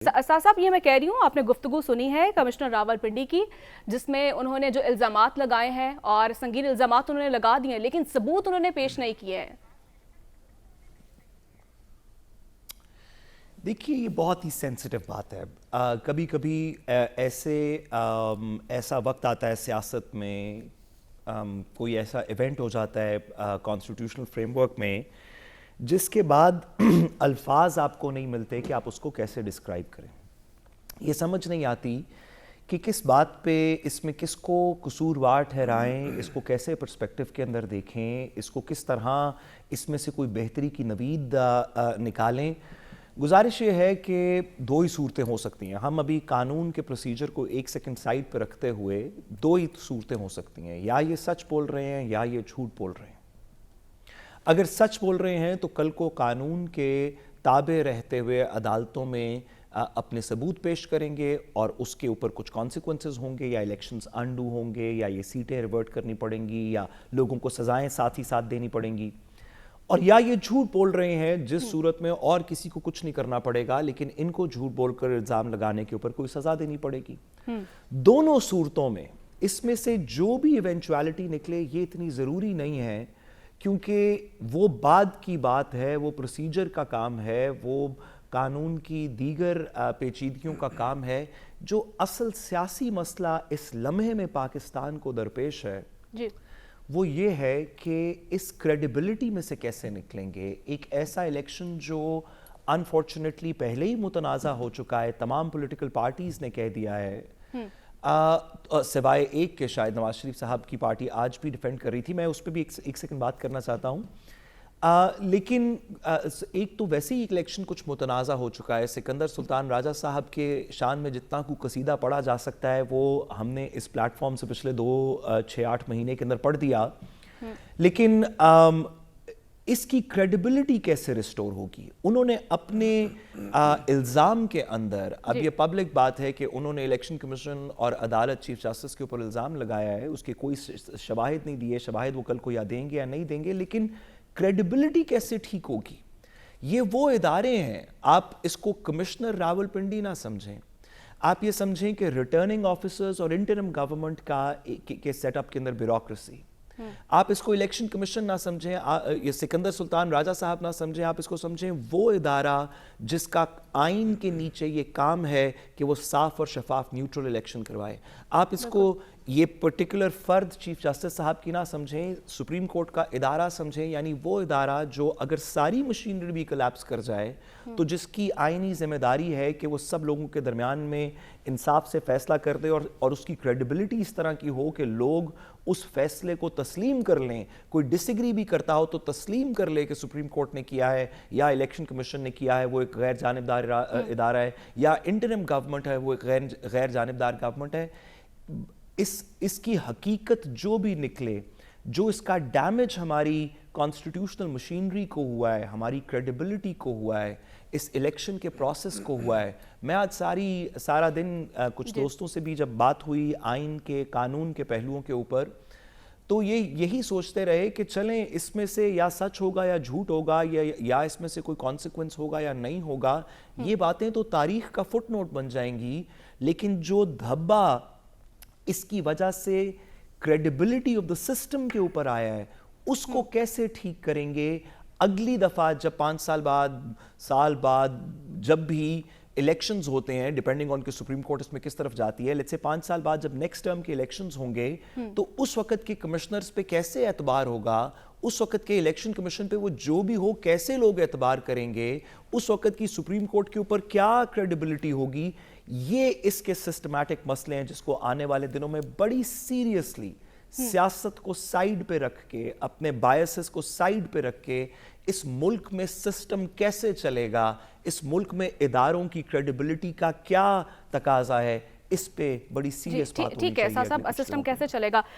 صاحب یہ میں کہہ رہی ہوں آپ نے گفتگو سنی ہے کمشنر راولپنڈی کی جس میں انہوں نے جو الزامات لگائے ہیں اور سنگین الزامات انہوں نے لگا دیے ہیں لیکن ثبوت انہوں نے پیش نہیں کیے ہیں. دیکھیے یہ بہت ہی سینسٹیو بات ہے. کبھی کبھی ایسا وقت آتا ہے سیاست میں, کوئی ایسا ایونٹ ہو جاتا ہے کانسٹیٹیوشنل فریم ورک میں جس کے بعد الفاظ آپ کو نہیں ملتے کہ آپ اس کو کیسے ڈسکرائب کریں. یہ سمجھ نہیں آتی کہ کس بات پہ اس میں کس کو قصوروار ٹھہرائیں, اس کو کیسے پرسپیکٹو کے اندر دیکھیں, اس کو کس طرح اس میں سے کوئی بہتری کی نوید نکالیں. گزارش یہ ہے کہ دو ہی صورتیں ہو سکتی ہیں. ہم ابھی قانون کے پروسیجر کو ایک سیکنڈ سائڈ پہ رکھتے ہوئے دو ہی صورتیں ہو سکتی ہیں, یا یہ سچ بول رہے ہیں یا یہ جھوٹ بول رہے ہیں. اگر سچ بول رہے ہیں تو کل کو قانون کے تابع رہتے ہوئے عدالتوں میں اپنے ثبوت پیش کریں گے اور اس کے اوپر کچھ کانسیکوینسز ہوں گے, یا الیکشنز انڈو ہوں گے, یا یہ سیٹیں ریورٹ کرنی پڑیں گی, یا لوگوں کو سزائیں ساتھ ہی ساتھ دینی پڑیں گی. اور یا یہ جھوٹ بول رہے ہیں جس صورت میں اور کسی کو کچھ نہیں کرنا پڑے گا لیکن ان کو جھوٹ بول کر الزام لگانے کے اوپر کوئی سزا دینی پڑے گی. دونوں صورتوں میں اس میں سے جو بھی ایونچوالٹی نکلے یہ اتنی ضروری نہیں ہے, کیونکہ وہ بعد کی بات ہے, وہ پروسیجر کا کام ہے, وہ قانون کی دیگر پیچیدگیوں کا کام ہے. جو اصل سیاسی مسئلہ اس لمحے میں پاکستان کو درپیش ہے وہ یہ ہے کہ اس کریڈیبلٹی میں سے کیسے نکلیں گے. ایک ایسا الیکشن جو انفارچونیٹلی پہلے ہی متنازع ہو چکا ہے, تمام پولیٹیکل پارٹیز نے کہہ دیا ہے, سوائے ایک کے شاید نواز شریف صاحب کی پارٹی آج بھی ڈیفینڈ کر رہی تھی, میں اس پہ بھی ایک سیکنڈ بات کرنا چاہتا ہوں. لیکن ایک تو ویسے ہی الیکشن کچھ متنازع ہو چکا ہے. سکندر سلطان راجہ صاحب کے شان میں جتنا کو قصیدہ پڑھا جا سکتا ہے وہ ہم نے اس پلیٹ فارم سے پچھلے 6-8 مہینے کے اندر پڑھ دیا, لیکن اس کی کریڈیبلٹی کیسے ریسٹور ہوگی. انہوں نے اپنے الزام کے اندر, اب یہ پبلک بات ہے کہ انہوں نے الیکشن کمیشن اور عدالت چیف جسٹس کے اوپر الزام لگایا ہے, اس کے کوئی شواہد نہیں دیے, شواہد وہ کل کو یا دیں گے یا نہیں دیں گے, لیکن کریڈیبلٹی کیسے ٹھیک ہوگی. یہ وہ ادارے ہیں, آپ اس کو کمشنر راولپنڈی نہ سمجھیں, آپ یہ سمجھیں کہ ریٹرننگ آفیسرز اور انٹرم گورنمنٹ کا کے سیٹ اپ کے اندر بیوروکریسی. آپ اس کو الیکشن کمیشن نہ سمجھیں, یہ سکندر سلطان راجہ صاحب نہ سمجھیں, آپ اس کو سمجھیں وہ ادارہ جس کا آئین کے نیچے یہ کام ہے کہ وہ صاف اور شفاف نیوٹرل الیکشن کروائے. آپ اس کو یہ پرٹیکولر فرد چیف جسٹس صاحب کی نہ سمجھیں, سپریم کورٹ کا ادارہ سمجھیں, یعنی وہ ادارہ جو اگر ساری مشینری بھی کلیپس کر جائے تو جس کی آئینی ذمہ داری ہے کہ وہ سب لوگوں کے درمیان میں انصاف سے فیصلہ کر دے اور اس کی کریڈیبلٹی اس طرح کی ہو کہ لوگ اس فیصلے کو تسلیم کر لیں. کوئی ڈس ایگری بھی کرتا ہو تو تسلیم کر لے کہ سپریم کورٹ نے کیا ہے یا الیکشن کمیشن نے کیا ہے وہ ایک غیر جانبدار ادارہ ہے, یا انٹرم گورنمنٹ ہے وہ ایک غیر جانبدار گورنمنٹ ہے. اس کی حقیقت جو بھی نکلے, جو اس کا ڈیمیج ہماری کانسٹیٹیوشنل مشینری کو ہوا ہے, ہماری کریڈیبلٹی کو ہوا ہے, اس الیکشن کے پروسیس کو ہوا ہے. میں آج سارا دن کچھ دوستوں سے بھی جب بات ہوئی آئین کے قانون کے پہلوؤں کے اوپر, تو یہی سوچتے رہے کہ چلیں اس میں سے یا سچ ہوگا یا جھوٹ ہوگا, یا اس میں سے کوئی کانسیکوینس ہوگا یا نہیں ہوگا. یہ باتیں تو تاریخ کا فٹ نوٹ بن جائیں گی, لیکن جو دھبا اس کی وجہ سے کریڈیبلٹی آف دا سسٹم کے اوپر آیا ہے اس کو کیسے ٹھیک کریں گے. اگلی دفعہ جب 5 سال بعد جب بھی الیکشنز ہوتے ہیں, ڈیپینڈنگ آن کہ سپریم کورٹ اس میں کس طرف جاتی ہے, لیٹس سے 5 سال بعد جب نیکسٹ ٹرم کے الیکشنز ہوں گے تو اس وقت کے کمشنرز پہ کیسے اعتبار ہوگا, اس وقت کے الیکشن کمیشن پہ وہ جو بھی ہو کیسے لوگ اعتبار کریں گے, اس وقت کی سپریم کورٹ کے اوپر کیا کریڈیبلٹی ہوگی. یہ اس کے سسٹمیٹک مسئلے ہیں جس کو آنے والے دنوں میں بڑی سیریسلی سیاست کو سائیڈ پہ رکھ کے, اپنے بائسز کو سائیڈ پہ رکھ کے اس ملک میں سسٹم کیسے چلے گا, اس ملک میں اداروں کی کریڈیبلٹی کا کیا تقاضا ہے, اس پہ بڑی سیریس بات ہونی چاہیے. ٹھیک ہے, ساسب سسٹم کیسے چلے گا.